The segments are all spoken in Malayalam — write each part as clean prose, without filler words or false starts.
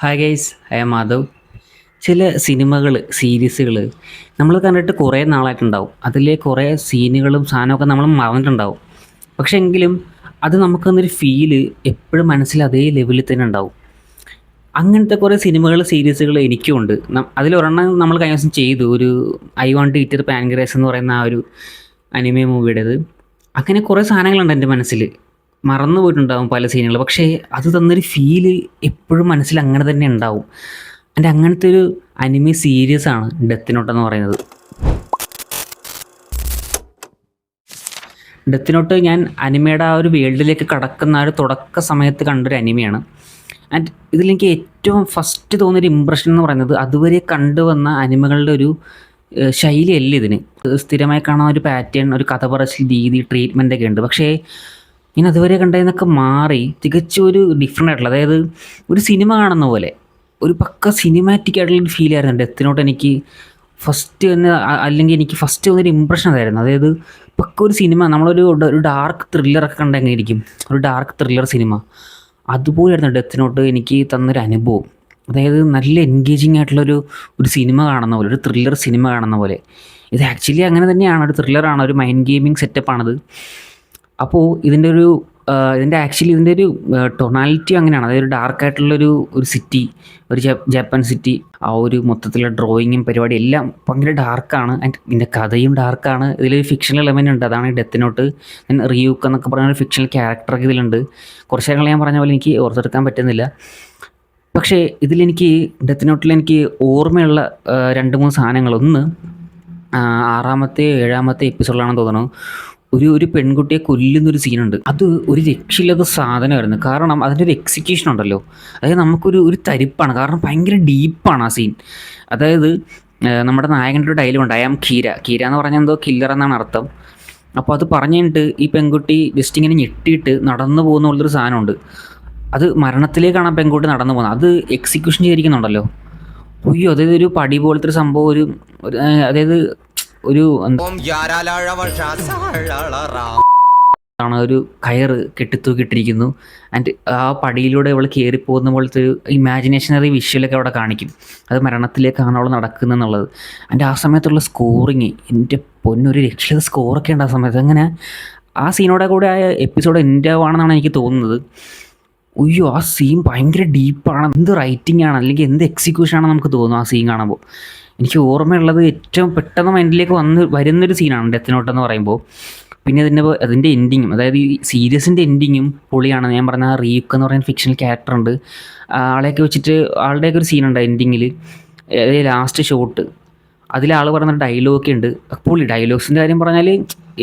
Hi guys, I am Madhav. ചില സിനിമകൾ, സീരീസുകൾ നമ്മൾ കണ്ടിട്ട് കുറേ നാളായിട്ടുണ്ടാവും. അതിലെ കുറേ സീനുകളും സാധനമൊക്കെ നമ്മൾ മറന്നിട്ടുണ്ടാവും. പക്ഷേ എങ്കിലും അത് നമുക്കൊന്നൊരു ഫീല് എപ്പോഴും മനസ്സിൽ അതേ ലെവലിൽ തന്നെ ഉണ്ടാവും. അങ്ങനത്തെ കുറേ സിനിമകൾ, സീരീസുകൾ എനിക്കുമുണ്ട്. അതിലൊരെണ്ണം നമ്മൾ കഴിഞ്ഞ ദിവസം ചെയ്തു. ഒരു I want to eat your pancreas എന്ന് പറയുന്ന ആ ഒരു അനിമെ മൂവിയുടേത്. അങ്ങനെ കുറേ സാധനങ്ങളുണ്ട് എൻ്റെ മനസ്സിൽ. മറന്നു പോയിട്ടുണ്ടാവും പല സീനുകൾ. പക്ഷേ അത് തന്നൊരു ഫീല് എപ്പോഴും മനസ്സിൽ അങ്ങനെ തന്നെ ഉണ്ടാവും. എൻ്റെ അങ്ങനത്തെ ഒരു അനിമെ സീരീസാണ് ഡെത്ത് നോട്ട് എന്ന് പറയുന്നത്. ഡെത്ത് നോട്ട് ഞാൻ അനിമയുടെ ആ ഒരു വേൾഡിലേക്ക് കടക്കുന്ന ആ ഒരു തുടക്ക സമയത്ത് കണ്ടൊരു അനിമയാണ്. ആൻഡ് ഇതിലെനിക്ക് ഏറ്റവും ഫസ്റ്റ് തോന്നിയൊരു ഇമ്പ്രഷൻ എന്ന് പറയുന്നത്, അതുവരെ കണ്ടുവന്ന അനിമകളുടെ ഒരു ശൈലിയല്ല ഇതിന്. സ്ഥിരമായി കാണാൻ ഒരു പാറ്റേൺ, ഒരു കഥ പറച്ചിൽ രീതി, ട്രീറ്റ്മെൻ്റ് ഒക്കെ ഉണ്ട്. പക്ഷേ ഞാൻ അതുവരെ കണ്ടതിനൊക്കെ മാറി തികച്ചും ഒരു ഡിഫറെൻ്റ് ആയിട്ടുള്ള, അതായത് ഒരു സിനിമ കാണുന്ന പോലെ ഒരു പക്ക സിനിമാറ്റിക് ആയിട്ടുള്ളൊരു ഫീൽ ആയിരുന്നു ഡെത്ത് നോട്ട് എനിക്ക് ഫസ്റ്റ് തന്നെ. അല്ലെങ്കിൽ എനിക്ക് ഫസ്റ്റ് തോന്നിയൊരു ഇമ്പ്രഷൻ അതായിരുന്നു. അതായത് പക്ക ഒരു സിനിമ, ഒരു ഡാർക്ക് ത്രില്ലറൊക്കെ കണ്ട എങ്ങനെ ഇരിക്കും, ഒരു ഡാർക്ക് ത്രില്ലർ സിനിമ, അതുപോലെയായിരുന്നു ഡെത്ത് നോട്ട് എനിക്ക് തന്നൊരു അനുഭവം. അതായത് നല്ല എൻഗേജിങ് ആയിട്ടുള്ളൊരു ഒരു സിനിമ കാണുന്ന പോലെ, ഒരു ത്രില്ലർ സിനിമ കാണുന്ന പോലെ. ഇത് ആക്ച്വലി അങ്ങനെ തന്നെയാണ്, ഒരു ത്രില്ലറാണ്, ഒരു മൈൻഡ് ഗെയിമിംഗ് സെറ്റപ്പാണിത്. അപ്പോൾ ഇതിൻ്റെ ഒരു ടൊണാലിറ്റി അങ്ങനെയാണ്. അതായത് ഒരു ഡാർക്കായിട്ടുള്ളൊരു സിറ്റി, ഒരു ജപ്പാൻ സിറ്റി, ആ ഒരു മൊത്തത്തിലുള്ള ഡ്രോയിങ്ങും പരിപാടി എല്ലാം ഭയങ്കര ഡാർക്കാണ്. ആൻഡ് ഇതിൻ്റെ കഥയും ഡാർക്കാണ്. ഇതിലൊരു ഫിക്ഷണൽ എലമെൻ്റ് ഉണ്ട്, അതാണ് ഈ ഡെത്ത് നോട്ട്. റിയൂക്ക് എന്നൊക്കെ പറയുന്ന ഒരു ഫിക്ഷണൽ ക്യാരക്ടറൊക്കെ ഇതിലുണ്ട്. കുറച്ച് കാര്യങ്ങൾ ഞാൻ പറഞ്ഞ പോലെ എനിക്ക് ഓർത്തെടുക്കാൻ പറ്റുന്നില്ല. പക്ഷേ ഇതിലെനിക്ക് ഡെത്ത് നോട്ടിൽ എനിക്ക് ഓർമ്മയുള്ള 2-3 സാധനങ്ങൾ. ഒന്ന്, 6-ാമത്തെ 7-ാമത്തെ എപ്പിസോഡിലാണെന്ന് തോന്നുന്നു, ഒരു പെൺകുട്ടിയെ കൊല്ലുന്നൊരു സീനുണ്ട്. അത് ഒരു രക്ഷയില്ലാത്ത സാധനമായിരുന്നു. കാരണം അതിൻ്റെ ഒരു എക്സിക്യൂഷൻ ഉണ്ടല്ലോ, അതായത് നമുക്കൊരു തരിപ്പാണ്. കാരണം ഭയങ്കര ഡീപ്പാണ് ആ സീൻ. അതായത് നമ്മുടെ നായകൻ്റെ ഒരു ഡയലോഗുണ്ട്, ഐ ആം കീര. കീര എന്ന് പറഞ്ഞാൽ എന്തോ കില്ലർ എന്നാണ് അർത്ഥം. അപ്പോൾ അത് പറഞ്ഞു കഴിഞ്ഞിട്ട് ഈ പെൺകുട്ടി ജസ്റ്റ് ഇങ്ങനെ ഞെട്ടിയിട്ട് നടന്നു പോകുന്ന പോലൊരു സാധനമുണ്ട്. അത് മരണത്തിലേക്കാണ് ആ പെൺകുട്ടി നടന്നു പോകുന്നത്. അത് എക്സിക്യൂഷൻ ചെയ്തിരിക്കുന്നുണ്ടല്ലോ. അയ്യോ, അതായത് ഒരു പടി പോലത്തെ ഒരു സംഭവം, അതായത് ഒരു ആണ്, ഒരു കയറ് കെട്ടിത്തൂക്കിയിട്ടിരിക്കുന്നു. ആൻഡ് ആ പടിയിലൂടെ അവൾ കയറിപ്പോകുന്ന പോലത്തെ ഒരു ഇമാജിനേഷനറി വിഷ്വലൊക്കെ അവിടെ കാണിക്കും. അത് മരണത്തിലേക്കാണ് അവൾ നടക്കുന്നതെന്നുള്ളത്. ആൻഡ് ആ സമയത്തുള്ള സ്കോറിങ്, എൻ്റെ പൊന്നൊരു രക്ഷിത സ്കോറൊക്കെ ഉണ്ട് ആ സമയത്ത്. അങ്ങനെ ആ സീനോടെ കൂടെ ആ എപ്പിസോഡ് എൻ്റെ ആണെന്നാണ് എനിക്ക് തോന്നുന്നത്. അയ്യോ, ആ സീൻ ഭയങ്കര ഡീപ്പാണ്. എന്ത് റൈറ്റിംഗ് ആണ്, അല്ലെങ്കിൽ എന്ത് എക്സിക്യൂഷനാണെന്ന് നമുക്ക് തോന്നും ആ സീൻ കാണുമ്പോൾ. എനിക്ക് ഓർമ്മയുള്ളത് ഏറ്റവും പെട്ടെന്ന് മൈൻഡിലേക്ക് വരുന്നൊരു സീനാണ് ഡെത്ത് നോട്ട് എന്ന് പറയുമ്പോൾ. പിന്നെ അതിൻ്റെ എൻഡിങ്ങും, അതായത് ഈ സീരീസിൻ്റെ എൻഡിങ്ങും പൊളിയാണ്. ഞാൻ പറഞ്ഞ റീക്ക് എന്ന് പറയുന്ന ഫിക്ഷണൽ ക്യാരക്ടർ ഉണ്ട്. ആളെയൊക്കെ വെച്ചിട്ട് ആളുടെയൊക്കെ ഒരു സീനുണ്ട് എൻഡിങ്ങിൽ, ലാസ്റ്റ് ഷോട്ട്. അതിൽ ആൾ പറയുന്ന ഡയലോഗൊക്കെ ഉണ്ട്. അപ്പോൾ ഈ ഡയലോഗ്സിൻ്റെ കാര്യം പറഞ്ഞാൽ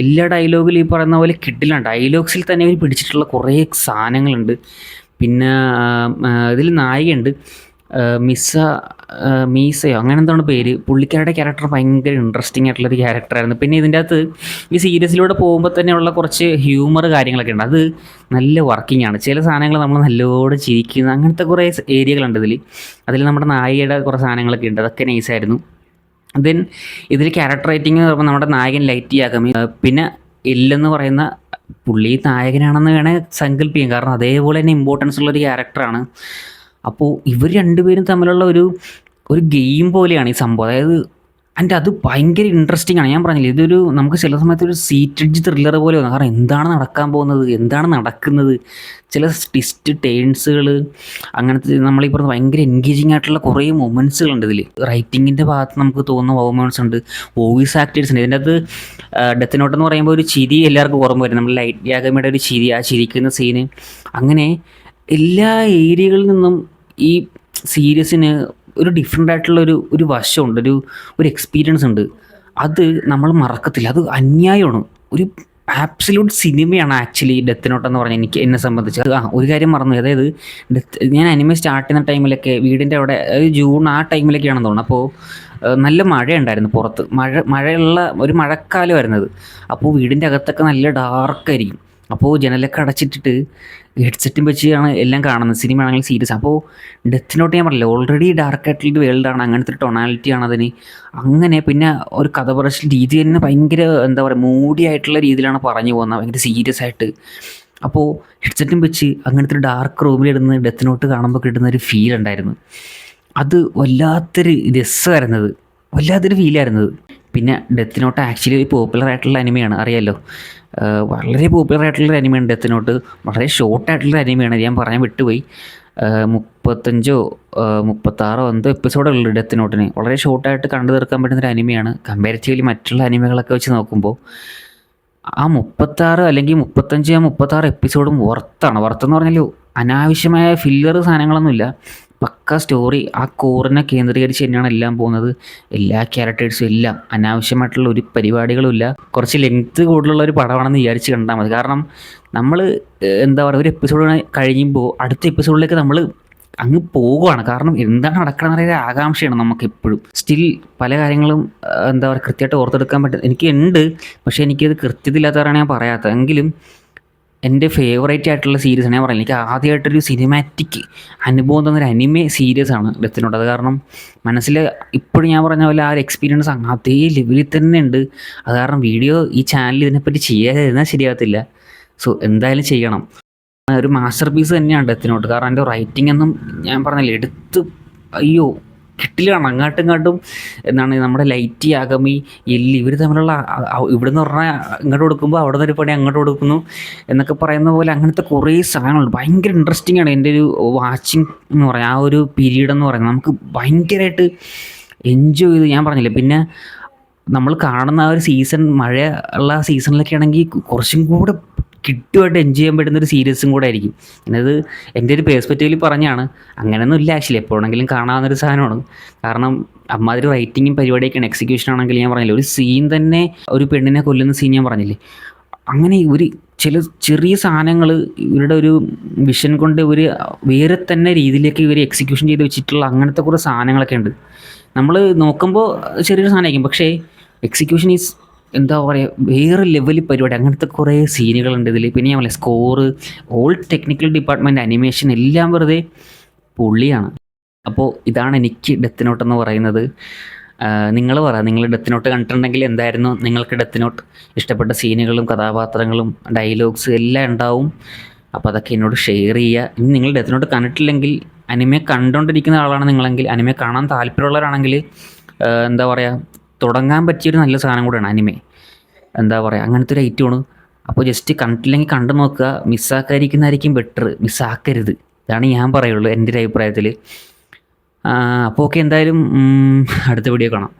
എല്ലാ ഡയലോഗിലും ഈ പറയുന്ന പോലെ കിട്ടില്ല. ഡയലോഗ്സിൽ തന്നെ അവർ പിടിച്ചിട്ടുള്ള കുറേ സാധനങ്ങളുണ്ട്. പിന്നെ ഇതിൽ നായികയുണ്ട്, മീസയോ അങ്ങനെ എന്താണ് പേര്. പുള്ളിക്കാരുടെ ക്യാരക്ടർ ഭയങ്കര ഇൻട്രസ്റ്റിംഗ് ആയിട്ടുള്ളൊരു ക്യാരക്ടറായിരുന്നു. പിന്നെ ഇതിൻ്റെ അകത്ത് ഈ സീരീസിലൂടെ പോകുമ്പോൾ തന്നെയുള്ള കുറച്ച് ഹ്യൂമർ കാര്യങ്ങളൊക്കെ ഉണ്ട്. അത് നല്ല വർക്കിംഗ് ആണ്. ചില സാധനങ്ങൾ നമ്മൾ നല്ലോണം ചിരിക്കുന്ന അങ്ങനത്തെ കുറേ ഏരിയകളുണ്ട് അതിൽ നമ്മുടെ നായികയുടെ കുറേ സാധനങ്ങളൊക്കെ ഉണ്ട്. അതൊക്കെ നൈസായിരുന്നു. ദെൻ ഇതിൽ ക്യാരക്ടർ റൈറ്റിംഗ് എന്ന് പറയുമ്പോൾ നമ്മുടെ നായകൻ ലൈറ്റ് യാഗമി, പിന്നെ എല്ലെന്ന് പറയുന്ന പുള്ളി നായകനാണെന്ന് വേണേൽ സങ്കല്പിക്കാം. കാരണം അതേപോലെ തന്നെ ഇമ്പോർട്ടൻസ് ഉള്ളൊരു ക്യാരക്ടറാണ്. അപ്പോൾ ഇവർ രണ്ടുപേരും തമ്മിലുള്ള ഒരു ഗെയിം പോലെയാണ് ഈ സംഭവം. അതായത് അത് ഭയങ്കര ഇൻട്രസ്റ്റിംഗ് ആണ്. ഞാൻ പറഞ്ഞില്ല, നമുക്ക് ചില സമയത്ത് ഒരു സീറ്റഡ് ത്രില്ലർ പോലെ തോന്നും. കാരണം എന്താണ് നടക്കാൻ പോകുന്നത്, എന്താണ് നടക്കുന്നത്, ചില ട്വിസ്റ്റ് ടേൺസുകൾ, അങ്ങനത്തെ നമ്മളീ പറഞ്ഞ ഭയങ്കര എൻഗേജിങ് ആയിട്ടുള്ള കുറേ മൊമെൻറ്റ്സുകളുണ്ട് ഇതിൽ. റൈറ്റിങ്ങിൻ്റെ ഭാഗത്ത് നമുക്ക് തോന്നുന്ന മൊമെൻറ്റ്സ് ഉണ്ട്, വോയിസ് ആക്ടേഴ്സ് ഉണ്ട്. ഇതിൻ്റെ അകത്ത് ഡെത്ത് നോട്ട് എന്ന് പറയുമ്പോൾ ഒരു ചിരി എല്ലാവർക്കും ഓർമ്മ വരും. നമ്മൾ ലൈറ്റ് യാഗമിയുടെ ഒരു ചിരി, ആ ചിരിക്കുന്ന സീന്, അങ്ങനെ എല്ലാ ഏരിയകളിൽ നിന്നും ഈ സീരീസിന് ഒരു ഡിഫറെൻ്റ് ആയിട്ടുള്ള ഒരു വശമുണ്ട്, ഒരു എക്സ്പീരിയൻസ് ഉണ്ട്. അത് നമ്മൾ മറക്കത്തില്ല. അത് അന്യായമാണ്. ഒരു ആബ്സല്യൂട്ട് സിനിമയാണ് ആക്ച്വലി ഡെത്ത് നോട്ട് എന്ന് പറഞ്ഞാൽ എന്നെ സംബന്ധിച്ച്. ഒരു കാര്യം മറന്നു, അതായത് ഞാൻ അനിമെ സ്റ്റാർട്ട് ചെയ്യുന്ന ടൈമിലൊക്കെ വീടിൻ്റെ അവിടെ ജൂൺ ആ ടൈമിലൊക്കെയാണെന്ന് തോന്നുന്നു. അപ്പോൾ നല്ല മഴയുണ്ടായിരുന്നു പുറത്ത്. മഴയുള്ള ഒരു മഴക്കാലമായിരുന്നത്. അപ്പോൾ വീടിൻ്റെ അകത്തൊക്കെ നല്ല ഡാർക്കായിരിക്കും. അപ്പോൾ ജനലൊക്കെ അടച്ചിട്ടിട്ട് ഹെഡ്സെറ്റും വെച്ചാണ് എല്ലാം കാണുന്നത്. സിനിമ ആണെങ്കിൽ സീരിയസ്. അപ്പോൾ ഡെത്ത് നോട്ട് ഞാൻ പറഞ്ഞില്ല, ഓൾറെഡി ഡാർക്കായിട്ടുള്ള വേൾഡാണ്, അങ്ങനത്തെ ഒരു ടൊണാലിറ്റിയാണ് അതിന്. അങ്ങനെ പിന്നെ ഒരു കഥ പറച്ചിൽ രീതി തന്നെ ഭയങ്കര എന്താ പറയുക, മൂടി ആയിട്ടുള്ള രീതിയിലാണ് പറഞ്ഞു പോകുന്നത്, ഭയങ്കര സീരിയസ് ആയിട്ട്. അപ്പോൾ ഹെഡ്സെറ്റും വെച്ച് അങ്ങനത്തെ ഒരു ഡാർക്ക് റൂമിലിരുന്ന് ഡെത്ത് നോട്ട് കാണുമ്പോൾ കിട്ടുന്ന ഒരു ഫീൽ ഉണ്ടായിരുന്നു. അത് വല്ലാത്തൊരു രസമായിരുന്നത്, വല്ലാത്തൊരു ഫീലായിരുന്നത്. പിന്നെ ഡെത്ത് നോട്ട് ആക്ച്വലി ഒരു പോപ്പുലർ ആയിട്ടുള്ള അനിമയാണ്, അറിയാമല്ലോ. വളരെ പോപ്പുലർ ആയിട്ടുള്ളൊരു അനിമയാണ് ഡെത്ത് നോട്ട്. വളരെ ഷോർട്ടായിട്ടുള്ള അനിമയാണ്, ഞാൻ പറയാൻ വിട്ടുപോയി. 35 36 എന്തോ എപ്പിസോഡുള്ളൂ ഡെത്ത് നോട്ടിന്. വളരെ ഷോർട്ടായിട്ട് കണ്ടു തീർക്കാൻ പറ്റുന്നൊരു അനിമയാണ് കമ്പാരിറ്റീവ്ലി മറ്റുള്ള അനിമകളൊക്കെ വെച്ച് നോക്കുമ്പോൾ. ആ 36 അല്ലെങ്കിൽ 35 36 എപ്പിസോഡും വർത്തെന്ന് പറഞ്ഞാൽ അനാവശ്യമായ ഫില്ലർ സാധനങ്ങളൊന്നുമില്ല. പക്ക സ്റ്റോറി, ആ കോറിനെ കേന്ദ്രീകരിച്ച് തന്നെയാണ് എല്ലാം പോകുന്നത്. എല്ലാ ക്യാരക്ടേഴ്സും എല്ലാം, അനാവശ്യമായിട്ടുള്ള ഒരു പരിപാടികളും ഇല്ല. കുറച്ച് ലെങ്ത്ത് കൂടുതലുള്ള ഒരു പടമാണെന്ന് വിചാരിച്ച് കണ്ടാൽ മതി. കാരണം നമ്മൾ എന്താ പറയുക, ഒരു എപ്പിസോഡ് കഴിയുമ്പോൾ അടുത്ത എപ്പിസോഡിലേക്ക് നമ്മൾ അങ്ങ് പോകുവാണ്. കാരണം എന്താണ് നടക്കണമെന്ന് പറയുന്ന ആകാംക്ഷയാണ് നമുക്ക് എപ്പോഴും. സ്റ്റിൽ പല കാര്യങ്ങളും എന്താ പറയുക കൃത്യമായിട്ട് ഓർത്തെടുക്കാൻ എനിക്ക് ഉണ്ട്, പക്ഷേ എനിക്കത് കൃത്യതയില്ലാത്തവരാണ് ഞാൻ പറയാത്തത്. എങ്കിലും എൻ്റെ ഫേവറേറ്റ് ആയിട്ടുള്ള സീരീസാണ് ഞാൻ പറയുന്നത്. എനിക്ക് ആദ്യമായിട്ടൊരു സിനിമാറ്റിക് അനുഭവം തന്നൊരു അനിമെ സീരീസാണ് ഡെത്ത് നോട്ട്. അത് കാരണം മനസ്സിൽ ഇപ്പോഴും ഞാൻ പറഞ്ഞ പോലെ ആ ഒരു എക്സ്പീരിയൻസ് അതേ ലെവലിൽ തന്നെ ഉണ്ട്. അത് കാരണം വീഡിയോ ഈ ചാനൽ ഇതിനെപ്പറ്റി ചെയ്യാതിരുന്നാൽ ശരിയാകത്തില്ല. സോ എന്തായാലും ചെയ്യണം. ഒരു മാസ്റ്റർ പീസ് തന്നെയാണ് ഡെത്ത് നോട്ട്. കാരണം എൻ്റെ റൈറ്റിംഗ് ഒന്നും ഞാൻ പറഞ്ഞില്ല, അയ്യോ കിട്ടില്ലാണ്. അങ്ങോട്ടും ഇങ്ങോട്ടും എന്താണ് നമ്മുടെ ലൈറ്റ് യാഗമി എല്ലി ഇവർ തമ്മിലുള്ള ഇവിടെ നിന്ന് പറഞ്ഞാൽ ഇങ്ങോട്ട് കൊടുക്കുമ്പോൾ അവിടെ നിന്ന് ഒരു പണി അങ്ങോട്ട് കൊടുക്കുന്നു എന്നൊക്കെ പറയുന്ന പോലെ അങ്ങനത്തെ കുറേ സാധനങ്ങളുണ്ട്. ഭയങ്കര ഇൻട്രസ്റ്റിംഗ് ആണ് എൻ്റെ ഒരു വാച്ചിങ് എന്ന് പറയാം. ആ ഒരു പീരീഡ് എന്ന് പറയുന്നത് നമുക്ക് ഭയങ്കരമായിട്ട് എൻജോയ് ചെയ്ത്, ഞാൻ പറഞ്ഞില്ലേ. പിന്നെ നമ്മൾ കാണുന്ന ആ ഒരു സീസൺ, മഴ ഉള്ള സീസണിലൊക്കെ ആണെങ്കിൽ കുറച്ചും കൂടെ കിട്ടുമായിട്ട് എൻജോയ് ചെയ്യാൻ പറ്റുന്നൊരു സീരീസും കൂടെ ആയിരിക്കും. അത് എൻ്റെ ഒരു പേഴ്സ്പെക്റ്റീവിൽ പറഞ്ഞാണ്. അങ്ങനെയൊന്നും ഇല്ല ആക്ച്വലി, എപ്പോഴെങ്കിലും കാണാവുന്നൊരു സാധനമാണ്. കാരണം അമ്മാതിരി റൈറ്റിങ്ങും പരിപാടിയൊക്കെയാണ്. എക്സിക്യൂഷൻ ആണെങ്കിൽ ഞാൻ പറഞ്ഞില്ലേ, ഒരു സീൻ തന്നെ ഒരു പെണ്ണിനെ കൊല്ലുന്ന സീൻ ഞാൻ പറഞ്ഞില്ലേ. അങ്ങനെ ഒരു ചില ചെറിയ സാധനങ്ങൾ ഇവരുടെ ഒരു വിഷൻ കൊണ്ട് ഒരു വേറെ തന്നെ രീതിയിലേക്ക് ഇവർ എക്സിക്യൂഷൻ ചെയ്ത് വെച്ചിട്ടുള്ള അങ്ങനത്തെ കുറേ സാധനങ്ങളൊക്കെ ഉണ്ട്. നമ്മൾ നോക്കുമ്പോൾ ചെറിയൊരു സാധനമായിരിക്കും, പക്ഷേ എക്സിക്യൂഷൻ ഈസ് എന്താ പറയുക വേറെ ലെവലിൽ പരിപാടി. അങ്ങനത്തെ കുറേ സീനുകളുണ്ട് ഇതിൽ. പിന്നെ ഞാൻ പറയാം score, all technical department, animation എല്ലാം വെറുതെ പൊള്ളിയാണ്. അപ്പോൾ ഇതാണ് എനിക്ക് ഡെത്ത് നോട്ട് എന്ന് പറയുന്നത്. നിങ്ങൾ പറ, നിങ്ങൾ ഡെത്ത് നോട്ട് കണ്ടിട്ടുണ്ടെങ്കിൽ എന്തായിരുന്നു നിങ്ങൾക്ക് ഡെത്ത് നോട്ട് ഇഷ്ടപ്പെട്ട സീനുകളും കഥാപാത്രങ്ങളും ഡയലോഗ്സ് എല്ലാം ഉണ്ടാവും. അപ്പോൾ അതൊക്കെ എന്നോട് ഷെയർ ചെയ്യുക. ഇനി നിങ്ങൾ ഡെത്ത് നോട്ട് കണ്ടിട്ടില്ലെങ്കിൽ, അനിമെ കണ്ടുകൊണ്ടിരിക്കുന്ന ആളാണ് നിങ്ങളെങ്കിൽ, അനിമെ കാണാൻ താല്പര്യമുള്ളവരാണെങ്കിൽ എന്താ പറയുക തുടങ്ങാൻ പറ്റിയൊരു നല്ല സാധനം കൂടെയാണ് അനിമെ. എന്താ പറയുക അങ്ങനത്തെ ഒരു ഐറ്റമാണ്. അപ്പോൾ ജസ്റ്റ് കണ്ടിട്ടില്ലെങ്കിൽ കണ്ടു നോക്കുക. മിസ്സാക്കാതിരിക്കുന്നതായിരിക്കും ബെറ്റർ, മിസ്സാക്കരുത്. ഇതാണ് ഞാൻ പറയുള്ളൂ എൻ്റെ ഒരു അഭിപ്രായത്തിൽ. അപ്പോൾ ഓക്കെ, എന്തായാലും അടുത്ത വീഡിയോ കാണാം.